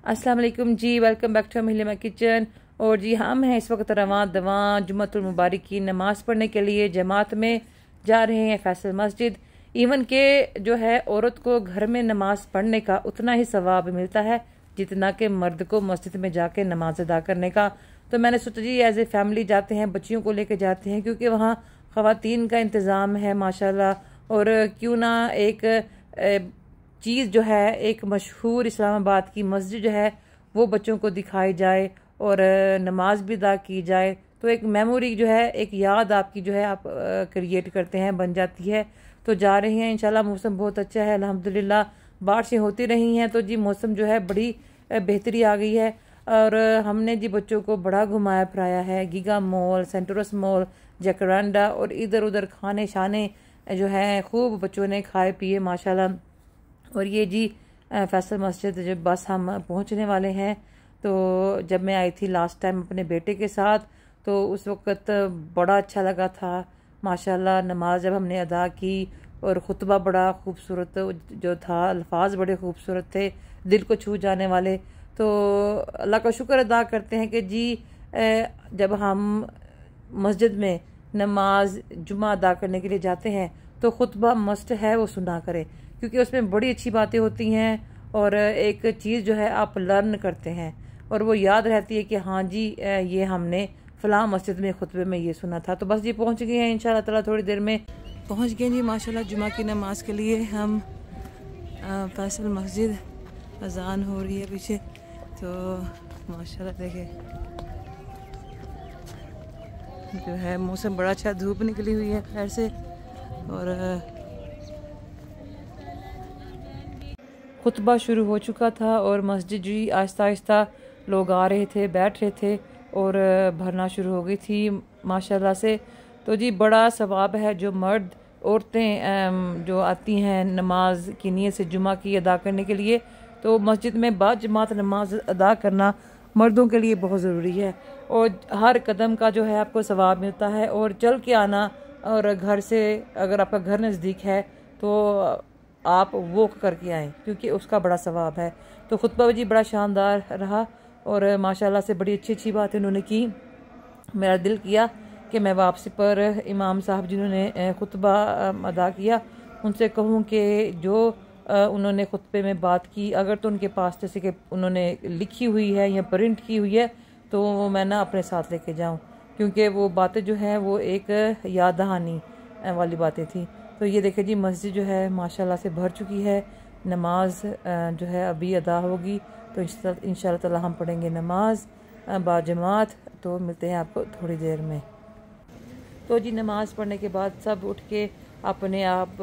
अस्सलाम वालेकुम जी, welcome back to महिला किचन। और जी हम हैं इस वक्त रवां दवां जुम्मतुल मुबारक की नमाज़ पढ़ने के लिए जमात में जा रहे हैं फैसल मस्जिद। इवन के जो है औरत को घर में नमाज पढ़ने का उतना ही सवाब मिलता है जितना कि मर्द को मस्जिद में जाके नमाज अदा करने का। तो मैंने सोचा जी एज ए फैमिली जाते हैं, बच्चियों को लेके जाते हैं क्योंकि वहाँ ख़वातीन का इंतज़ाम है माशाल्लाह। और क्यों ना एक चीज़ जो है, एक मशहूर इस्लामाबाद की मस्जिद जो है वो बच्चों को दिखाई जाए और नमाज भी अदा की जाए, तो एक मेमोरी जो है, एक याद आपकी जो है आप क्रिएट करते हैं, बन जाती है। तो जा रहे हैं इंशाल्लाह। मौसम बहुत अच्छा है अल्हम्दुलिल्लाह, बारिशें होती रही हैं तो जी मौसम जो है बड़ी बेहतरी आ गई है। और हमने जी बच्चों को बड़ा घुमाया फिराया है, गीगा मॉल, सेंटोरस मॉल, जकरांडा और इधर उधर खाने शाने जो है खूब बच्चों ने खाए पिए माशाल्लाह। और ये जी फैसल मस्जिद जब बस हम पहुंचने वाले हैं, तो जब मैं आई थी लास्ट टाइम अपने बेटे के साथ तो उस वक्त बड़ा अच्छा लगा था माशाल्लाह। नमाज जब हमने अदा की और ख़ुतबा बड़ा खूबसूरत जो था, अल्फाज बड़े खूबसूरत थे, दिल को छू जाने वाले। तो अल्लाह का शुक्र अदा करते हैं कि जी जब हम मस्जिद में नमाज जुमा अदा करने के लिए जाते हैं तो ख़ुतबा मस्ट है वो सुना करें, क्योंकि उसमें बड़ी अच्छी बातें होती हैं और एक चीज़ जो है आप लर्न करते हैं और वो याद रहती है कि हाँ जी ये हमने फ़लाँ मस्जिद में खुतबे में ये सुना था। तो बस जी पहुँच गए हैं इंशाल्लाह ताला, थोड़ी देर में पहुँच गए जी माशाल्लाह। जुमा की नमाज के लिए हम फैसल मस्जिद, अजान हो रही है पीछे, तो माशाल्लाह देखे जो है मौसम बड़ा अच्छा, धूप निकली हुई है खैर से। और खुतबा शुरू हो चुका था और मस्जिद जी आहिस्ता आहिस्ता लोग आ रहे थे, बैठ रहे थे और भरना शुरू हो गई थी माशाल्लाह से। तो जी बड़ा सवाब है जो मर्द औरतें जो आती हैं नमाज की नीयत से जुमा की अदा करने के लिए, तो मस्जिद में बाजमात नमाज अदा करना मर्दों के लिए बहुत ज़रूरी है। और हर कदम का जो है आपको सवाब मिलता है। और चल के आना, और घर से अगर आपका घर नज़दीक है तो आप वॉक करके आएँ क्योंकि उसका बड़ा सवाब है। तो खुतबा जी बड़ा शानदार रहा और माशाल्लाह से बड़ी अच्छी अच्छी बातें उन्होंने की। मेरा दिल किया कि मैं वापसी पर इमाम साहब जिन्होंने खुतबा अदा किया उनसे कहूँ कि जो उन्होंने खुतबे में बात की, अगर तो उनके पास जैसे कि उन्होंने लिखी हुई है या प्रिंट की हुई है तो मैं ना अपने साथ लेके जाऊँ, क्योंकि वो बातें जो हैं वो एक याद दहानी वाली बातें थी। तो ये देखें जी मस्जिद जो है माशाल्लाह से भर चुकी है। नमाज जो है अभी अदा होगी तो इंशाल्लाह ताला हम पढ़ेंगे नमाज बाजमात। तो मिलते हैं आपको थोड़ी देर में। तो जी नमाज पढ़ने के बाद सब उठ के अपने आप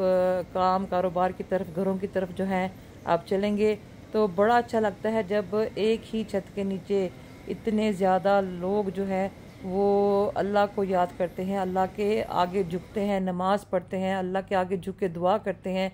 काम कारोबार की तरफ, घरों की तरफ जो है आप चलेंगे। तो बड़ा अच्छा लगता है जब एक ही छत के नीचे इतने ज़्यादा लोग जो है वो अल्लाह को याद करते हैं, अल्लाह के आगे झुकते हैं, नमाज़ पढ़ते हैं, अल्लाह के आगे झुक के दुआ करते हैं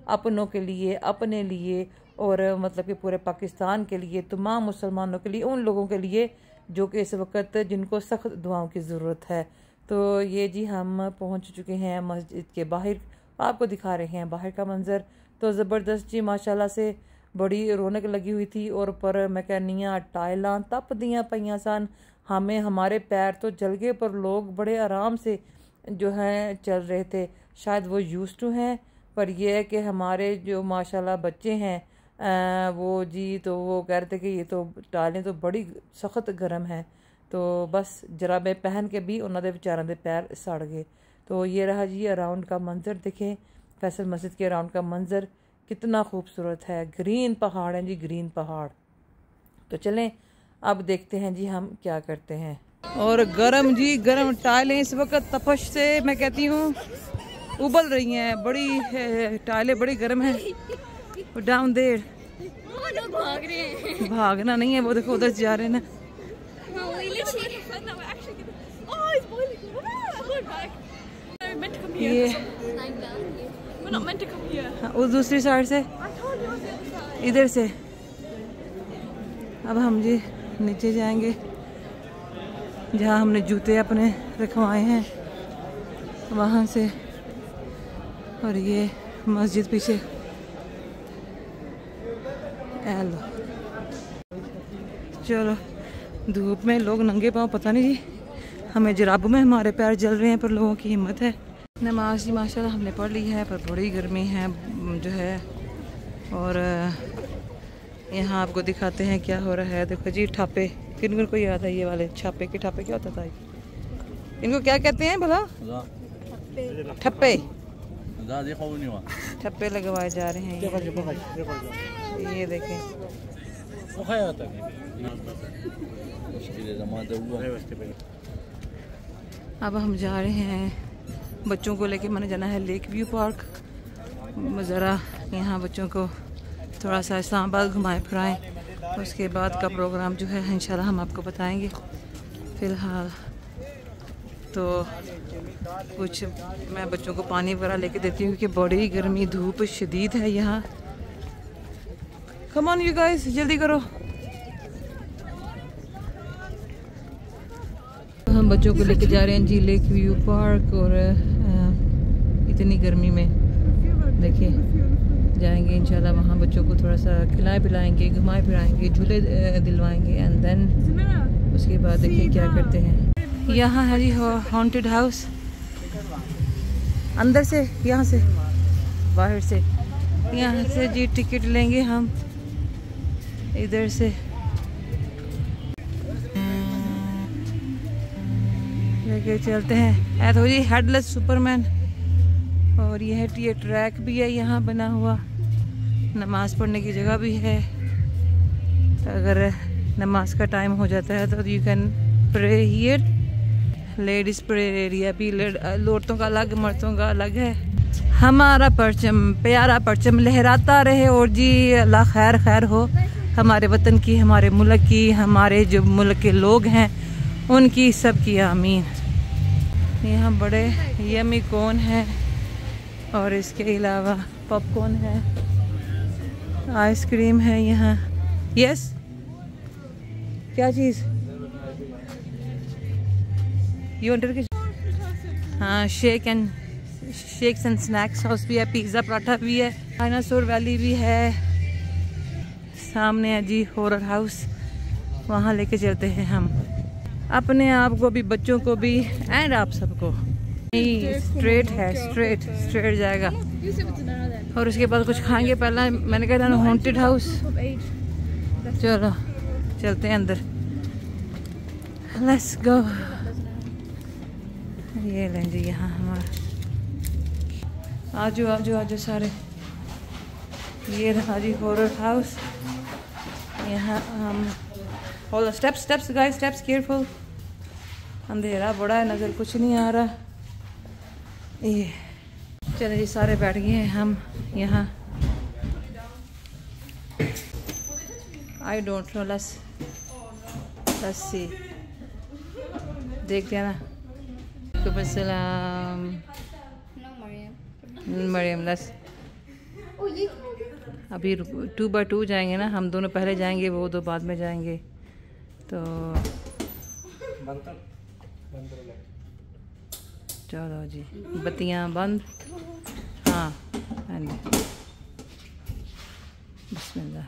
अपनों के लिए, अपने लिए और मतलब कि पूरे पाकिस्तान के लिए, तमाम मुसलमानों के लिए, उन लोगों के लिए जो कि इस वक्त जिनको सख्त दुआओं की ज़रूरत है। तो ये जी हम पहुंच चुके हैं मस्जिद के बाहर, आपको दिखा रहे हैं बाहर का मंज़र। तो ज़बरदस्त जी माशाल्लाह से बड़ी रौनक लगी हुई थी। और पर मैं कहनिया टाइलां तप दियाँ पईयां सन, हमें हमारे पैर तो जल गए, पर लोग बड़े आराम से जो हैं चल रहे थे। शायद वो यूज़ टू हैं, पर यह है कि हमारे जो माशाल्लाह बच्चे हैं वो जी तो वो कह रहे थे कि ये तो टाइलें तो बड़ी सख्त गर्म हैं। तो बस जराबे पहन के भी उन्होंने बेचारों के पैर सड़ गए। तो ये रहा जी अराउंड का मंज़र, देखें फैसल मस्जिद के अराउंड का मंज़र कितना खूबसूरत है। ग्रीन पहाड़ हैं जी, ग्रीन पहाड़। तो चलें अब देखते हैं जी हम क्या करते हैं। और गरम जी गरम टाइलें इस वक्त तपश से मैं कहती हूँ उबल रही हैं, बड़ी टाइलें बड़ी गर्म हैं। डाउन देर भाग रहे हैं, भागना नहीं है, वो देखो उधर जा रहे हैं ना। ये उस दूसरी साइड से, इधर से। अब हम जी नीचे जाएंगे जहाँ हमने जूते अपने रखवाए हैं, वहाँ से। और ये मस्जिद पीछे, चलो धूप में लोग नंगे पाँव, पता नहीं जी हमें जुराबों में हमारे पैर जल रहे हैं, पर लोगों की हिम्मत है। नमाज जी माशाल्लाह हमने पढ़ ली है, पर बड़ी गर्मी है जो है। और यहाँ आपको दिखाते हैं क्या हो रहा है। देखो जी ठप्पे, किन को याद है ये वाले छापे के ठप्पे? क्या होता था इनको क्या कहते हैं भला? ठप्पे। ठप्पे लगवाए जा रहे हैं ये देखें। अब हम जा रहे हैं, बच्चों को लेके मैंने जाना है लेक व्यू पार्क। ज़रा यहाँ बच्चों को थोड़ा सा इस्लामाबाद घुमाएं फिराएं, उसके बाद का प्रोग्राम जो है इंशाल्लाह हम आपको बताएंगे। फ़िलहाल तो कुछ मैं बच्चों को पानी वगैरह लेके देती हूँ क्योंकि बड़ी गर्मी धूप शदीद है यहाँ। कम ऑन यू गाइस, जल्दी करो। हम बच्चों को लेके जा रहे हैं जी लेक व्यू पार्क, और इतनी गर्मी में देखिए जाएंगे इंशाल्लाह वहाँ। बच्चों को थोड़ा सा खिलाए पिलाएंगे, घुमाए फिराएंगे, झूले दिलवाएंगे, एंड देन उसके बाद देखिए क्या करते हैं। यहाँ है जी हॉन्टेड हाउस, अंदर से, यहाँ से, बाहर से। यहाँ से जी टिकट लेंगे हम, इधर से लेके चलते हैं। तो जी हेडलेस सुपरमैन, और ये ट्रैक भी है यहाँ बना हुआ, नमाज पढ़ने की जगह भी है। तो अगर नमाज का टाइम हो जाता है तो you can pray here. Ladies prayer area भी, औरतों का अलग, मर्दों का अलग है। हमारा परचम, प्यारा परचम लहराता रहे, और जी अल्लाह खैर खैर हो हमारे वतन की, हमारे मुल्क की, हमारे जो मुल्क के लोग हैं उनकी, सब की आमीन। यहाँ बड़े यमी कॉर्न है, और इसके अलावा पॉपकॉर्न है, आइसक्रीम है यहाँ। यस, क्या चीज़ यू वांटेड? हाँ, शेक्स एंड स्नैक्स हाउस भी है, पिज़्ज़ा पराठा भी है, डायनासोर वैली भी है। सामने है जी हॉरर हाउस, वहाँ लेके चलते हैं हम अपने आप को भी, बच्चों को भी, एंड आप सबको। स्ट्रेट है, स्ट्रेट जाएगा, और उसके बाद कुछ खाएंगे। पहला मैंने कहा था हॉन्टेड हाउस। चलो चलते हैं अंदर, लेट्स गो। ये लें जी यहाँ हमारा, आजो आजो आजो सारे। ये रहा जी हॉरर हाउस। यहाँ हम hold steps guys, steps careful. अंधेरा बड़ा है, नज़र कुछ नहीं आ रहा। ये चले जी, सारे बैठ गए हैं हम यहाँ। I don't know, let's see, देखते हैं ना। सलाम मरियम, लेट्स अभी 2 by 2 जाएंगे ना, हम दोनों पहले जाएंगे, वो दो बाद में जाएंगे। तो चलो जी, बत्तियाँ बंद। हाँ, बिस्मिल्लाह।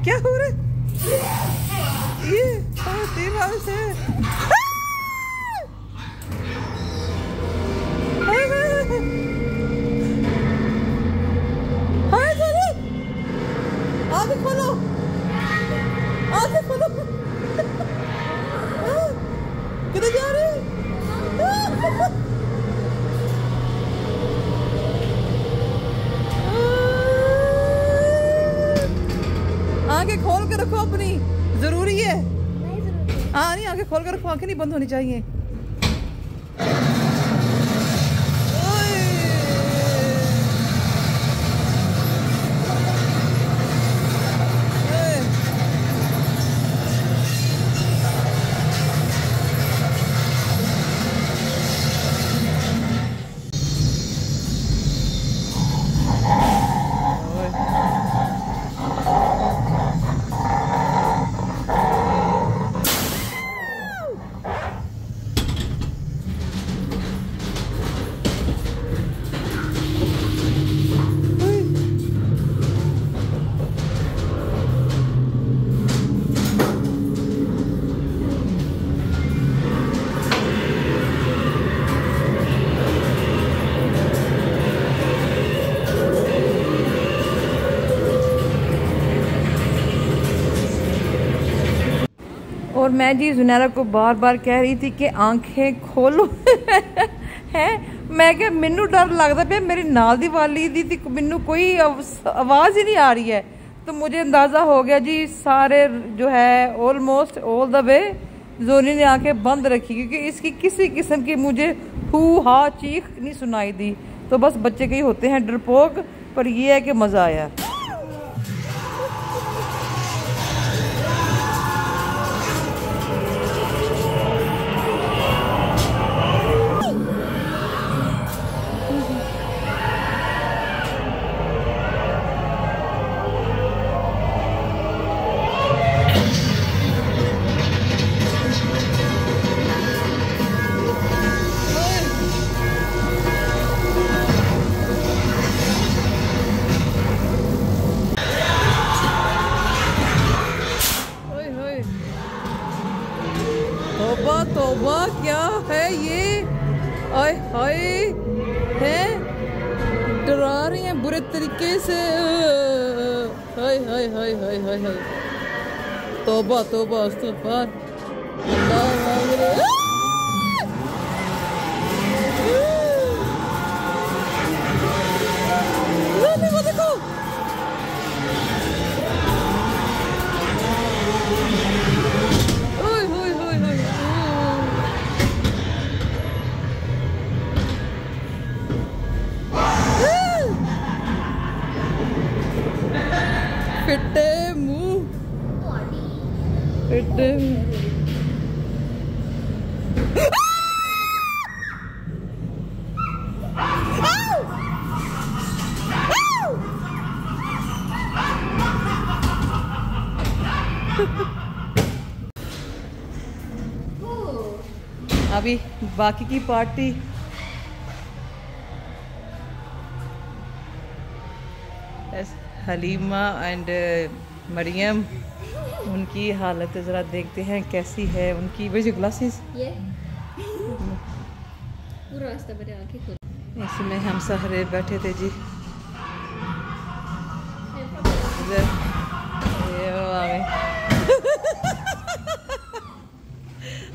क्या हो रहा है? ये हॉन्टेड हाउस है। आगे खोलो, आगे खोलो। किधर जा रहे हैं? आंखें खोल के रखो अपनी, जरूरी है। हाँ नहीं, आंखें खोल कर रखो, आंखें नहीं बंद होनी चाहिए। और मैं जी जुनैरा को बार बार कह रही थी कि आंखें खोलो है। मैं क्या मैनू डर लगता पे मेरी नाल दी वाली दी मैनू कोई आवाज़ ही नहीं आ रही है। तो मुझे अंदाज़ा हो गया जी सारे जो है ऑलमोस्ट ऑल द वे जोनी ने आंखें बंद रखी, क्योंकि इसकी किसी किस्म की मुझे हू हा चीख नहीं सुनाई दी। तो बस बच्चे के ही होते हैं डरपोक, पर ये है कि मज़ा आया। तौबा तौबा, क्या है ये? आय हाय, है डरा रही हैं बुरे तरीके से। हाय हाय हाय हाय हाय हाय, तौबा तौबा इस्तग़फ़ार, अल्लाह अकबर। देखो फिटे मुंह, फिटे अभी बाकी की पार्टी हलीमा एंड मरियम, उनकी हालत ज़रा देखते हैं कैसी है उनकी। वही ग्लासेस पूरा रास्ता मेरे आंखें खोल। इसमें हम सहरे बैठे थे जी।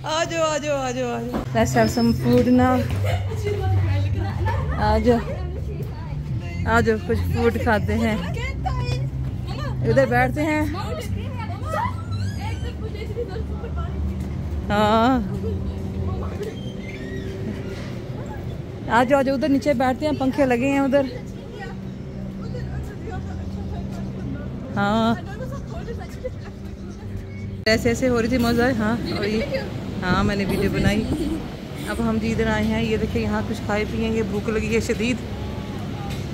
आ जाओ आ जाओ आ जाओ आ जाओ। Let's have some food now। आ जाओ आ जाओ, कुछ फूड खाते हैं, इधर बैठते हैं। हाँ आ जाओ आ जाओ, उधर नीचे बैठते हैं, पंखे लगे हैं उधर। हाँ ऐसे ऐसे हो रही थी मज़ा। हाँ और ये हाँ मैंने वीडियो बनाई। अब हम जी इधर आए हैं, ये देखिए यहाँ कुछ खाए पिएंगे, भूख लगी है शदीद।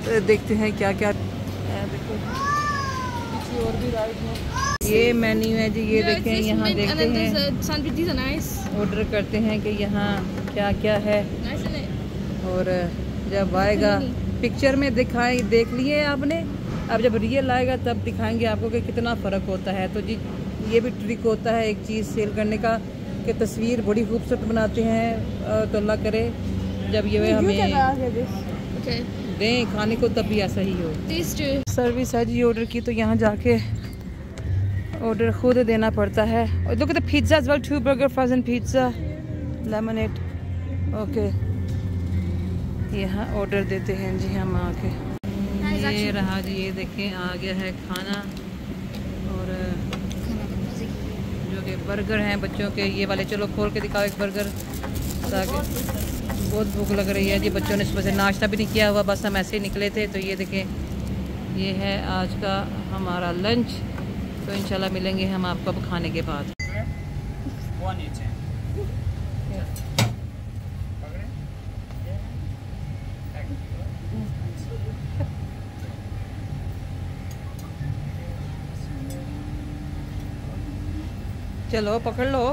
तो देखते हैं क्या क्या। देखो किसी और भी राइड है, ये मेन्यू है जी, ये देखें यहाँ देखते हैं, ऑर्डर करते हैं कि यहाँ क्या क्या है। और जब आएगा पिक्चर में दिखाए देख लिए आपने, अब जब रियल आएगा तब दिखाएंगे आपको कि कितना फ़र्क होता है। तो जी ये भी ट्रिक होता है एक चीज़ सेल करने का, कि तस्वीर बड़ी खूबसूरत बनाते हैं। तो अल्लाह करे जब ये हमें दें खाने को तब भी ऐसा ही हो। सर्विस है जी ऑर्डर की, तो यहाँ जाके ऑर्डर खुद देना पड़ता है। और look at the pizza as well, 2 burger, frozen pizza, lemonade. Okay यहाँ ऑर्डर देते हैं जी हम आके। ये रहा जी, ये देखें आ गया है खाना। और जो कि बर्गर हैं बच्चों के, ये वाले। चलो खोल के दिखाओ एक बर्गर ताकि बहुत भूख लग रही है जी। बच्चों ने सुबह से नाश्ता भी नहीं किया हुआ, बस हम ऐसे ही निकले थे। तो ये देखें, ये है आज का हमारा लंच। तो इंशाल्लाह मिलेंगे हम आपको अब खाने के बाद। चलो पकड़ लो।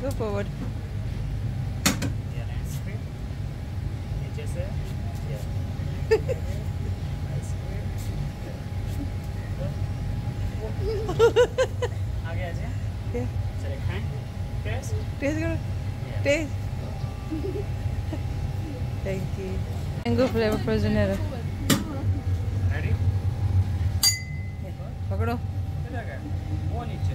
Go forward. Taste करो, taste. Thank you. Mango flavor prisoner. Ready? पकड़ो। वो नीचे।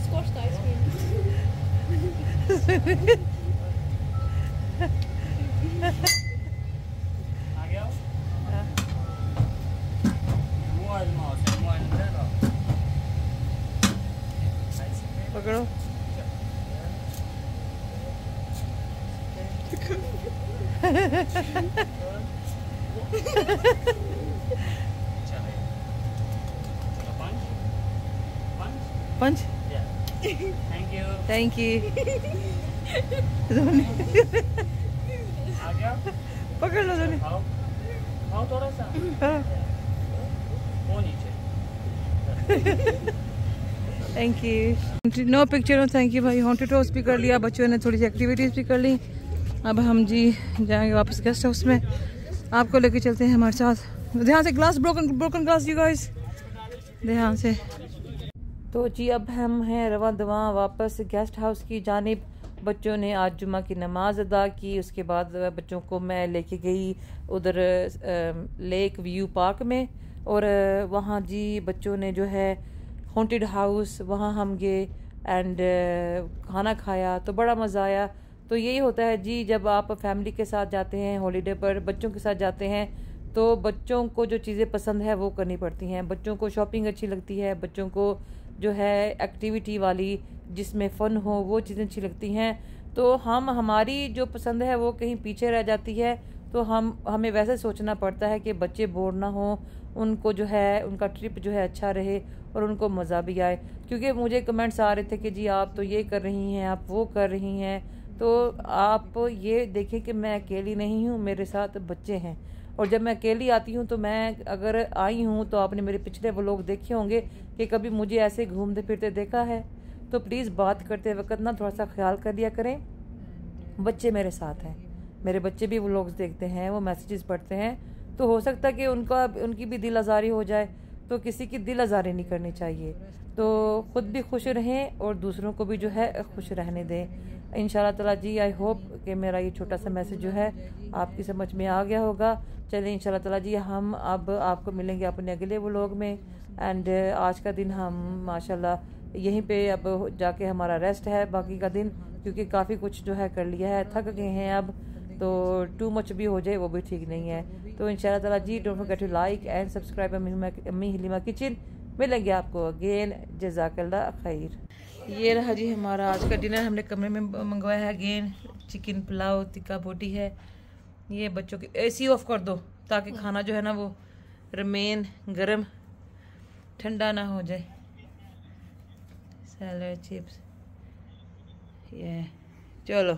Squashed ice cream. आ गया? मुँह आजमाओ, मुँह आजमाओ। पकड़ो। Punch. Thank you. Thank you. आ गया? पकड़ लो दोनों। खाओ, खाओ थोड़ा सा। वो नीचे। Thank you. No picture no thank you भाई। हॉन्टेड हाउस भी कर लिया, बच्चों ने थोड़ी सी एक्टिविटीज़ भी कर ली। अब हम जी जाएंगे वापस गेस्ट हाउस में। आपको लेके चलते हैं हमारे साथ। ध्यान से, glass broken glass you guys, ध्यान से। तो जी अब हम हैं रवां दवां वापस गेस्ट हाउस की जानिब। बच्चों ने आज जुम्मा की नमाज अदा की। उसके बाद बच्चों को मैं लेके गई उधर लेक व्यू पार्क में, और वहाँ जी बच्चों ने जो है हॉन्टेड हाउस वहाँ हम गए एंड खाना खाया, तो बड़ा मज़ा आया। तो यही होता है जी, जब आप फैमिली के साथ जाते हैं हॉलीडे पर, बच्चों के साथ जाते हैं, तो बच्चों को जो चीज़ें पसंद है वो करनी पड़ती हैं। बच्चों को शॉपिंग अच्छी लगती है, बच्चों को जो है एक्टिविटी वाली जिसमें फ़न हो वो चीज़ें अच्छी लगती हैं। तो हमारी जो पसंद है वो कहीं पीछे रह जाती है। तो हमें वैसे सोचना पड़ता है कि बच्चे बोर ना हो, उनको जो है उनका ट्रिप जो है अच्छा रहे और उनको मज़ा भी आए। क्योंकि मुझे कमेंट्स आ रहे थे कि जी आप तो ये कर रही हैं, आप वो कर रही हैं। तो आप ये देखें कि मैं अकेली नहीं हूँ, मेरे साथ बच्चे हैं। और जब मैं अकेली आती हूँ तो मैं अगर आई हूँ तो आपने मेरे पिछले व्लॉग देखे होंगे कि कभी मुझे ऐसे घूमते फिरते देखा है। तो प्लीज़ बात करते वक्त ना थोड़ा सा ख्याल कर लिया करें, बच्चे मेरे साथ हैं। मेरे बच्चे भी व्लॉग्स देखते हैं, वो मैसेजेस पढ़ते हैं। तो हो सकता है कि उनकी भी दिल आज़ारी हो जाए, तो किसी की दिल आज़ारी नहीं करनी चाहिए। तो ख़ुद भी खुश रहें और दूसरों को भी जो है खुश रहने दें। इंशाल्लाह ताला जी आई होप कि मेरा ये छोटा सा मैसेज जो है आपकी समझ में आ गया होगा। चलिए इंशाल्लाह ताला जी हम अब आपको मिलेंगे अपने अगले व्लॉग में। एंड आज का दिन हम माशाल्लाह यहीं पे अब जाके हमारा रेस्ट है बाकी का दिन, क्योंकि काफ़ी कुछ जो है कर लिया है, थक गए हैं अब। तो टू मच भी हो जाए वो भी ठीक नहीं है। तो इंशाल्लाह ताला जी don't forget to like and subscribe अम्मी हलीमा किचन। मिलेंगे आपको अगेन, जज़ाकल्लाह खैर। ये रहा जी हमारा आज का डिनर। हमने कमरे में मंगवाया है अगेन चिकन पुलाव, टिक्का बोटी है। ये बच्चों की AC ऑफ कर दो ताकि खाना जो है ना वो रमेन गरम, ठंडा ना हो जाए। सैलड चिप्स, ये चलो।